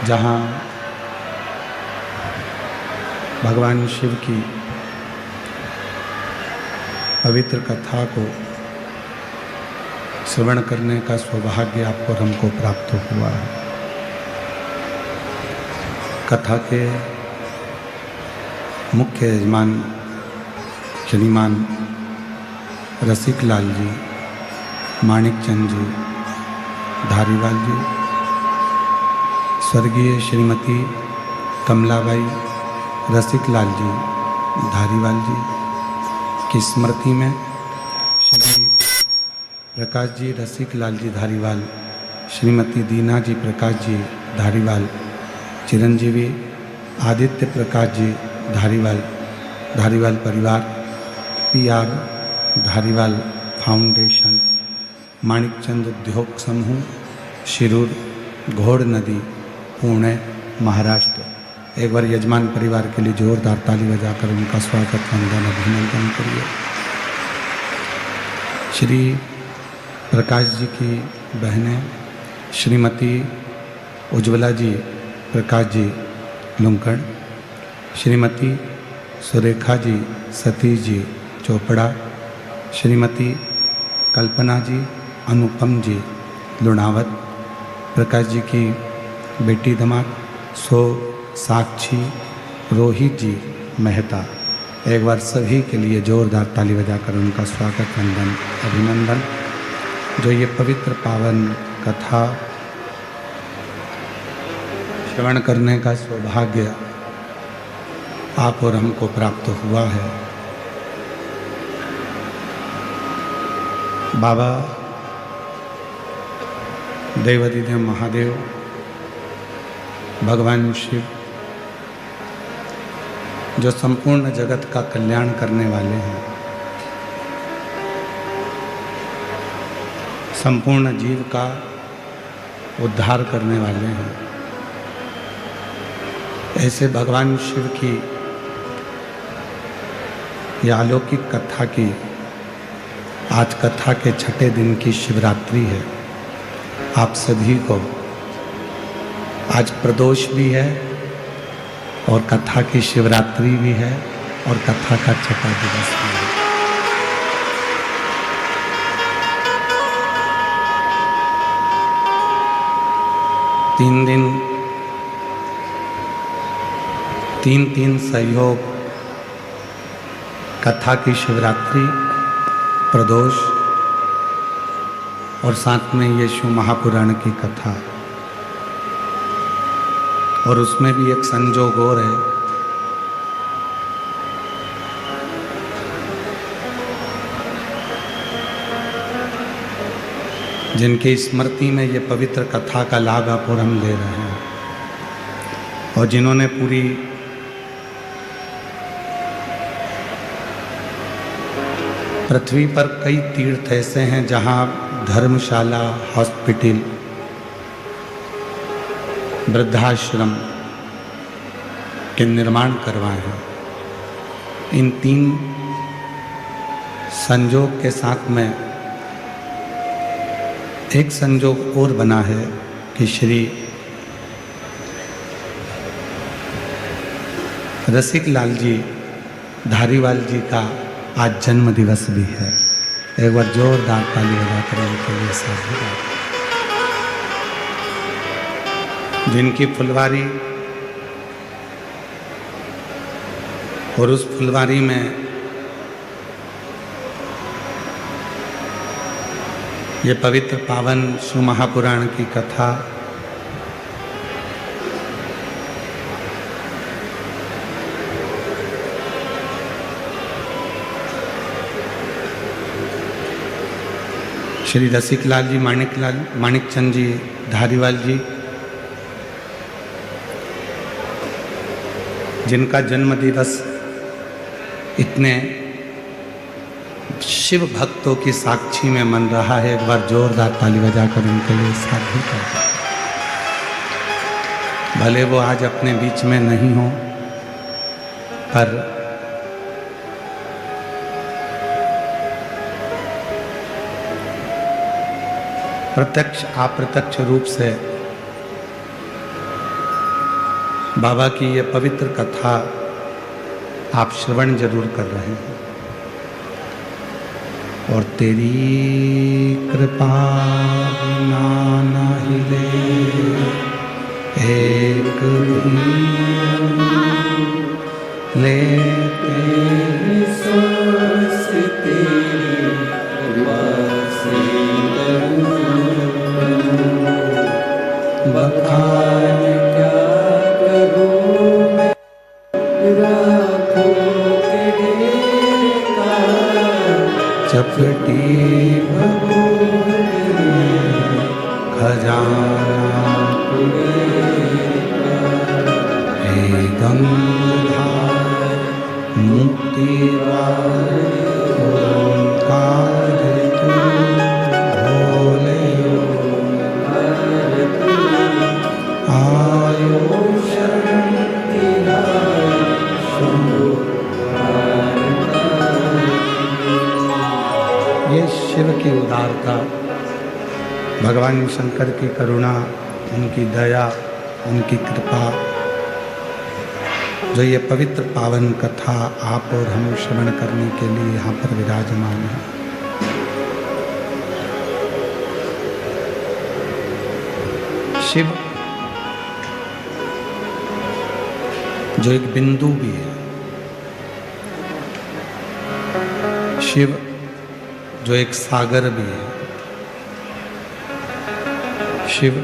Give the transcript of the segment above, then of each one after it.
जहाँ भगवान शिव की पवित्र कथा को श्रवण करने का सौभाग्य आपको और हमको प्राप्त हुआ है। कथा के मुख्य यजमान श्रीमान रसिक लाल जी, माणिक चंद जी, धारीवाल जी, स्वर्गीय श्रीमती कमलाबाई रसिक लाल जी धारीवाल जी की स्मृति में श्री प्रकाश जी रसिक लाल जी धारीवाल, श्रीमती दीना जी प्रकाश जी धारीवाल, चिरंजीवी आदित्य प्रकाश जी धारीवाल, धारीवाल परिवार, PR धारीवाल फाउंडेशन, माणिकचंद उद्योग समूह, शिरूर, घोड़ नदी, पुणे, महाराष्ट्र। एक बार यजमान परिवार के लिए जोरदार ताली बजाकर उनका स्वागत वंदन अभिनंदन करिए। श्री प्रकाश जी की बहनें श्रीमती उज्ज्वला जी प्रकाश जी लुंकड़, श्रीमती सुरेखा जी सतीश जी चोपड़ा, श्रीमती कल्पना जी अनुपम जी लुणावत, प्रकाश जी की बेटी दामाद साक्षी रोहित जी मेहता। एक बार सभी के लिए जोरदार ताली बजाकर उनका स्वागत वंदन अभिनंदन। जो ये पवित्र पावन कथा श्रवण करने का सौभाग्य आप और हमको प्राप्त हुआ है। बाबा देवाधिदेव महादेव भगवान शिव जो संपूर्ण जगत का कल्याण करने वाले हैं, संपूर्ण जीव का उद्धार करने वाले हैं, ऐसे भगवान शिव की यह अलौकिक कथा की आज कथा के छठे दिन की शिवरात्रि है। आप सभी को आज प्रदोष भी है और कथा की शिवरात्रि भी है और कथा का छठा दिवस भी है। तीन सहयोग, कथा की शिवरात्रि, प्रदोष और साथ में यीशु महापुराण की कथा। और उसमें भी एक संजोग और है, जिनकी स्मृति में ये पवित्र कथा का लाभ आप और हम ले रहे हैं, और जिन्होंने पूरी पृथ्वी पर कई तीर्थ ऐसे हैं जहाँ धर्मशाला, हॉस्पिटल, वृद्धाश्रम के निर्माण करवाए हैं। इन तीन संजोग के साथ में एक संजोग और बना है कि श्री रसिक लाल जी धारीवाल जी का आज जन्म दिवस भी है। एक बार जोरदार ताली बजाकर उनके लिए साधुवाद। जिनकी फुलवारी और उस फुलवारी में ये पवित्र पावन शिव महापुराण की कथा श्री रसिक लाल जी, माणिक चंद जी धारीवाल जी, जिनका जन्म दिवस इतने शिव भक्तों की साक्षी में मन रहा है। एक बार जोरदार ताली बजाकर उनके लिए साधु कर। भले वो आज अपने बीच में नहीं हो, पर प्रत्यक्ष अप्रत्यक्ष रूप से बाबा की ये पवित्र कथा आप श्रवण जरूर कर रहे हैं और तेरी कृपा बिना नहीं एक भी लेते सांस तेरी कृपा से बखान क्या करूं मैं राखों के ढेर का चपटी खजाना हे गंगाधार मुक्ति ओंकार तू भोले आयो शरण तेरा ये शिव की उदारता, भगवान शंकर की करुणा, उनकी दया, उनकी कृपा, जो ये पवित्र पावन कथा आप और हम श्रवण करने के लिए यहाँ पर विराजमान है। शिव जो एक बिंदु भी है, शिव जो एक सागर भी है, शिव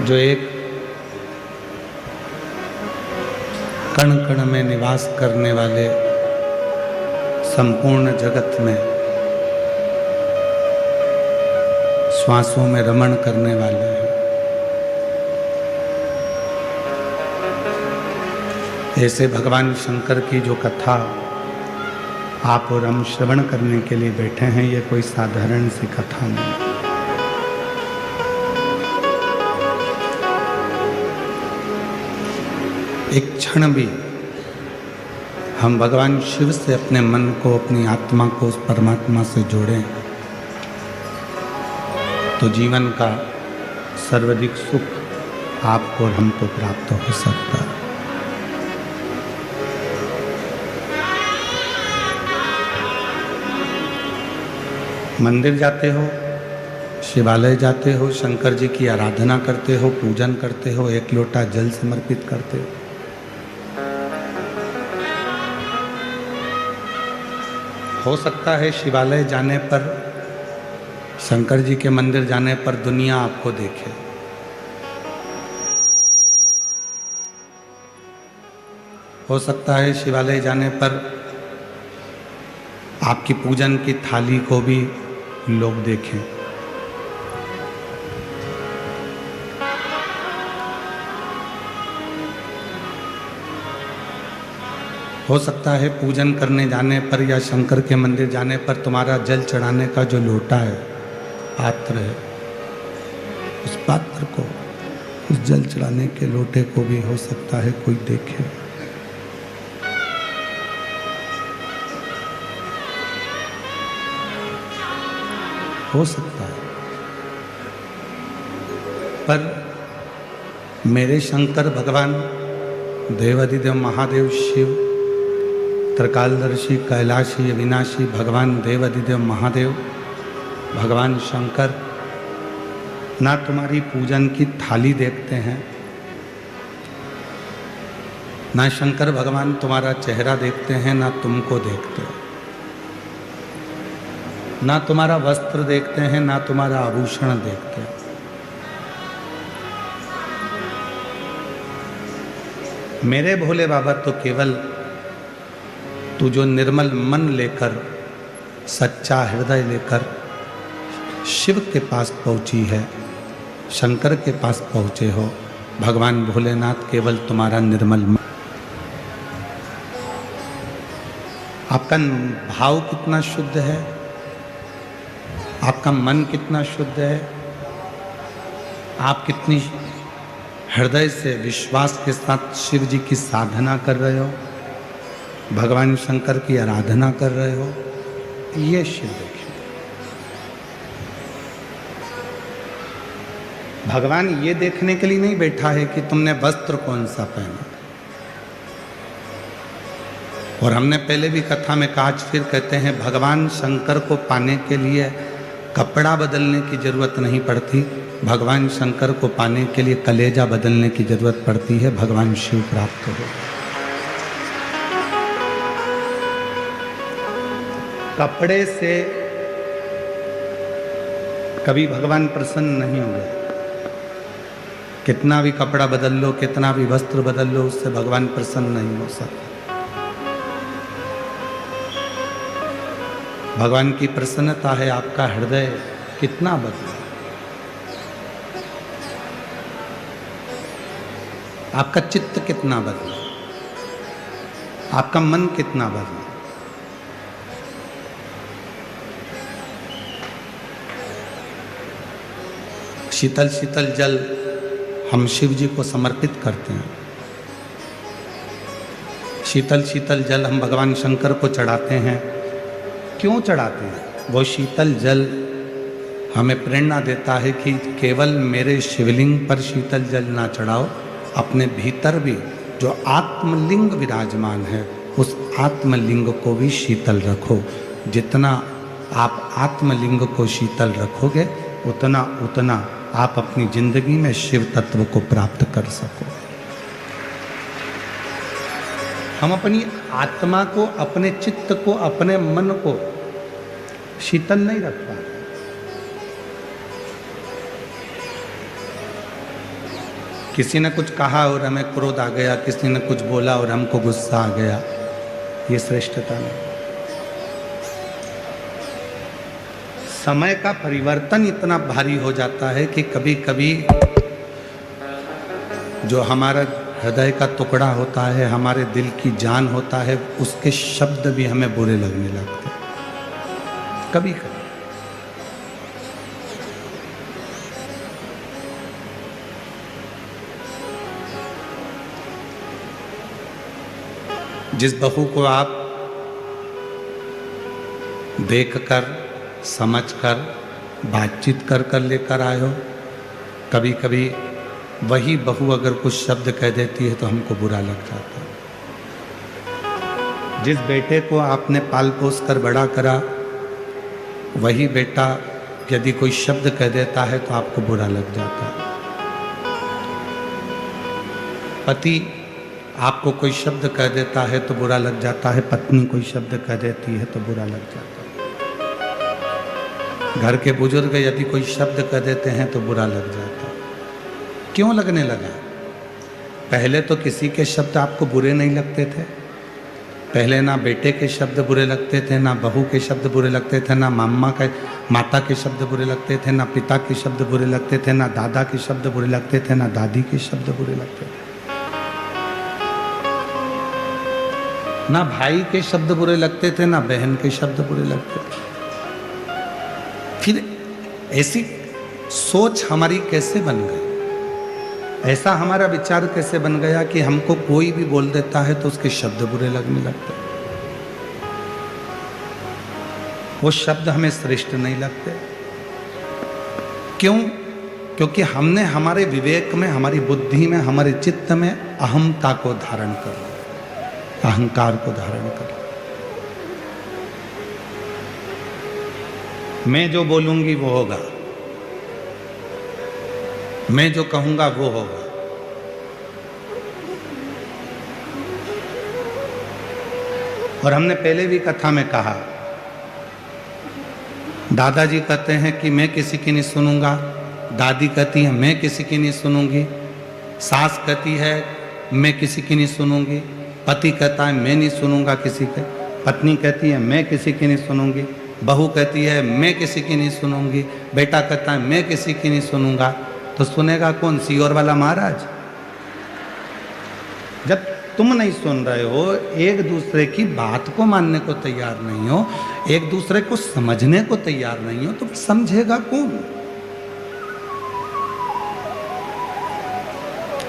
जो एक कण कण में निवास करने वाले संपूर्ण जगत में श्वासों में रमण करने वाले हैं, ऐसे भगवान शंकर की जो कथा आप और हम श्रवण करने के लिए बैठे हैं, ये कोई साधारण सी कथा नहीं। एक क्षण भी हम भगवान शिव से अपने मन को, अपनी आत्मा को उस परमात्मा से जोड़ें तो जीवन का सर्वाधिक सुख आपको और हमको प्राप्त हो सकता है। मंदिर जाते हो, शिवालय जाते हो, शंकर जी की आराधना करते हो, पूजन करते हो, एक लोटा जल समर्पित करते हो। हो सकता है शिवालय जाने पर, शंकर जी के मंदिर जाने पर दुनिया आपको देखे, हो सकता है शिवालय जाने पर आपकी पूजन की थाली को भी लोग देखें, हो सकता है पूजन करने जाने पर या शंकर के मंदिर जाने पर तुम्हारा जल चढ़ाने का जो लोटा है, पात्र है, उस पात्र को, उस जल चढ़ाने के लोटे को भी हो सकता है कोई देखे। हो सकता है, पर मेरे शंकर भगवान देवाधिदेव महादेव शिव, त्रिकालदर्शी, कैलाशी, अविनाशी भगवान देवाधिदेव महादेव, भगवान शंकर ना तुम्हारी पूजन की थाली देखते हैं, ना शंकर भगवान तुम्हारा चेहरा देखते हैं, ना तुमको देखते हैं, ना तुम्हारा वस्त्र देखते हैं, ना तुम्हारा आभूषण देखते हैं। मेरे भोले बाबा तो केवल तू जो निर्मल मन लेकर, सच्चा हृदय लेकर शिव के पास पहुंची है, शंकर के पास पहुंचे हो, भगवान भोलेनाथ केवल तुम्हारा निर्मल मन। आपका भाव कितना शुद्ध है, आपका मन कितना शुद्ध है, आप कितनी हृदय से विश्वास के साथ शिव जी की साधना कर रहे हो, भगवान शंकर की आराधना कर रहे हो, ये शिव देखिए। भगवान ये देखने के लिए नहीं बैठा है कि तुमने वस्त्र कौन सा पहना। और हमने पहले भी कथा में कहा, आज फिर कहते हैं, भगवान शंकर को पाने के लिए कपड़ा बदलने की जरूरत नहीं पड़ती, भगवान शंकर को पाने के लिए कलेजा बदलने की जरूरत पड़ती है, भगवान शिव प्राप्त हो। कपड़े से कभी भगवान प्रसन्न नहीं हुए। कितना भी कपड़ा बदल लो, कितना भी वस्त्र बदल लो, उससे भगवान प्रसन्न नहीं हो सकता। भगवान की प्रसन्नता है आपका हृदय कितना बदला, आपका चित्त कितना बदला, आपका मन कितना बदला। शीतल शीतल जल हम शिव जी को समर्पित करते हैं। शीतल शीतल जल हम भगवान शंकर को चढ़ाते हैं। क्यों चढ़ाते हैं? वो शीतल जल हमें प्रेरणा देता है कि केवल मेरे शिवलिंग पर शीतल जल ना चढ़ाओ, अपने भीतर भी जो आत्मलिंग विराजमान है उस आत्मलिंग को भी शीतल रखो। जितना आप आत्मलिंग को शीतल रखोगे उतना उतना आप अपनी जिंदगी में शिव तत्व को प्राप्त कर सको। हम अपनी आत्मा को, अपने चित्त को, अपने मन को शीतल नहीं रख पाते। किसी ने कुछ कहा और हमें क्रोध आ गया, किसी ने कुछ बोला और हमको गुस्सा आ गया, ये श्रेष्ठता नहीं। समय का परिवर्तन इतना भारी हो जाता है कि कभी कभी जो हमारा हृदय का टुकड़ा होता है, हमारे दिल की जान होता है, उसके शब्द भी हमें बुरे लगने लगते हैं कभी कभी। जिस बहू को आप देखकर, समझकर, बातचीत कर कर लेकर आए हो, कभी कभी वही बहू अगर कुछ शब्द कह देती है तो हमको बुरा लग जाता है। जिस बेटे को आपने पाल पोस कर बड़ा करा, वही बेटा यदि कोई शब्द कह देता है तो आपको बुरा लग जाता है। पति आपको कोई शब्द कह देता है तो बुरा लग जाता है, पत्नी कोई शब्द कह देती है तो बुरा लग जाता है। घर के बुजुर्ग यदि कोई शब्द कह देते हैं तो बुरा लग जाता है। क्यों लगने लगा? पहले तो किसी के शब्द आपको बुरे नहीं लगते थे। पहले ना बेटे के शब्द बुरे लगते थे, ना बहू के शब्द बुरे लगते थे, ना माता के शब्द बुरे लगते थे, ना पिता के शब्द बुरे लगते थे, ना दादा के शब्द बुरे लगते थे, ना दादी के शब्द बुरे लगते थे, ना भाई के शब्द बुरे लगते थे, ना बहन के शब्द बुरे लगते थे। फिर ऐसी सोच हमारी कैसे बन गई? ऐसा हमारा विचार कैसे बन गया कि हमको कोई भी बोल देता है तो उसके शब्द बुरे लगने लगते? वो शब्द हमें श्रेष्ठ नहीं लगते। क्यों? क्योंकि हमने हमारे विवेक में, हमारी बुद्धि में, हमारे चित्त में अहमता को धारण कर लिया, अहंकार को धारण कर लिया। मैं जो बोलूंगी वो होगा, मैं जो कहूंगा वो होगा। और हमने पहले भी कथा में कहा, दादाजी कहते हैं कि मैं किसी की नहीं सुनूंगा, दादी कहती है मैं किसी की नहीं सुनूंगी, सास कहती है मैं किसी की नहीं सुनूंगी, पति कहता है मैं नहीं सुनूंगा किसी के, पत्नी कहती है मैं किसी की नहीं सुनूंगी, बहू कहती है मैं किसी की नहीं सुनूंगी, बेटा कहता है मैं किसी की नहीं सुनूंगा। तो सुनेगा कौन? सीओर वाला महाराज। जब तुम नहीं सुन रहे हो, एक दूसरे की बात को मानने को तैयार नहीं हो, एक दूसरे को समझने को तैयार नहीं हो, तो समझेगा कौन?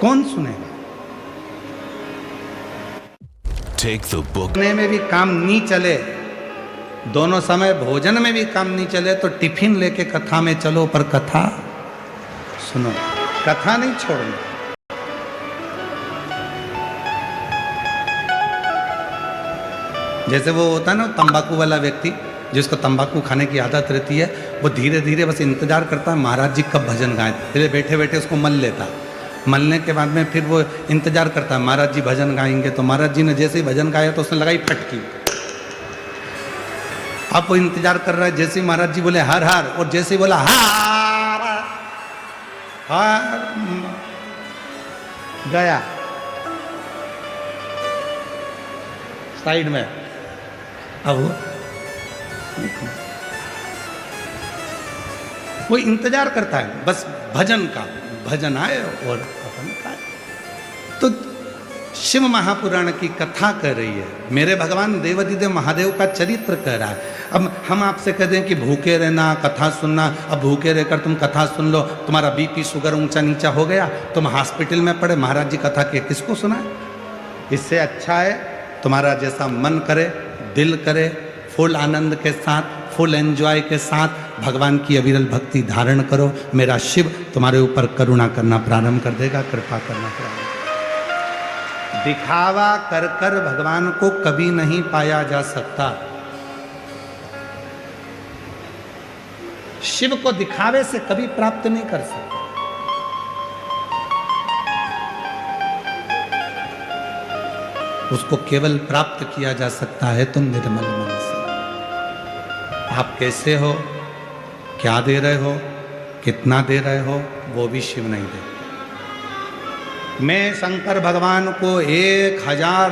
कौन सुनेगा? Take the book. में भी काम नहीं चले, दोनों समय भोजन में भी काम नहीं चले तो टिफिन लेके कथा में चलो, पर कथा सुनो, कथा नहीं छोड़ना। जैसे वो होता है ना तंबाकू वाला व्यक्ति, जिसको तंबाकू खाने की आदत रहती है, वो धीरे धीरे बस इंतजार करता है महाराज जी कब भजन गाएं, फिर बैठे बैठे उसको मल लेता। मलने के बाद में फिर वो इंतजार करता है महाराज जी भजन गाएंगे, तो महाराज जी ने जैसे ही भजन गाया तो उसने लगाई फटकी। अब वो इंतजार कर रहा है, जैसे ही महाराज जी बोले हर हर, और जैसे ही बोला हार हार, गया साइड में। अब वो इंतजार करता है बस भजन का, भजन आए और अपन खाए। तो शिव महापुराण की कथा कर रही है, मेरे भगवान देवाधिदेव महादेव का चरित्र कह रहा है। अब हम आपसे कह दें कि भूखे रहना, कथा सुनना, अब भूखे रहकर तुम कथा सुन लो, तुम्हारा बीपी शुगर ऊंचा नीचा हो गया, तुम हॉस्पिटल में पड़े, महाराज जी कथा के किसको सुनाए? इससे अच्छा है तुम्हारा जैसा मन करे, दिल करे, फुल आनंद के साथ, फुल एंजॉय के साथ भगवान की अविरल भक्ति धारण करो। मेरा शिव तुम्हारे ऊपर करुणा करना प्रारंभ कर देगा, कृपा करना प्रारंभ। दिखावा कर कर भगवान को कभी नहीं पाया जा सकता। शिव को दिखावे से कभी प्राप्त नहीं कर सकते। उसको केवल प्राप्त किया जा सकता है तो निर्मल मन से। आप कैसे हो, क्या दे रहे हो, कितना दे रहे हो, वो भी शिव नहीं देते। मैं शंकर भगवान को 1000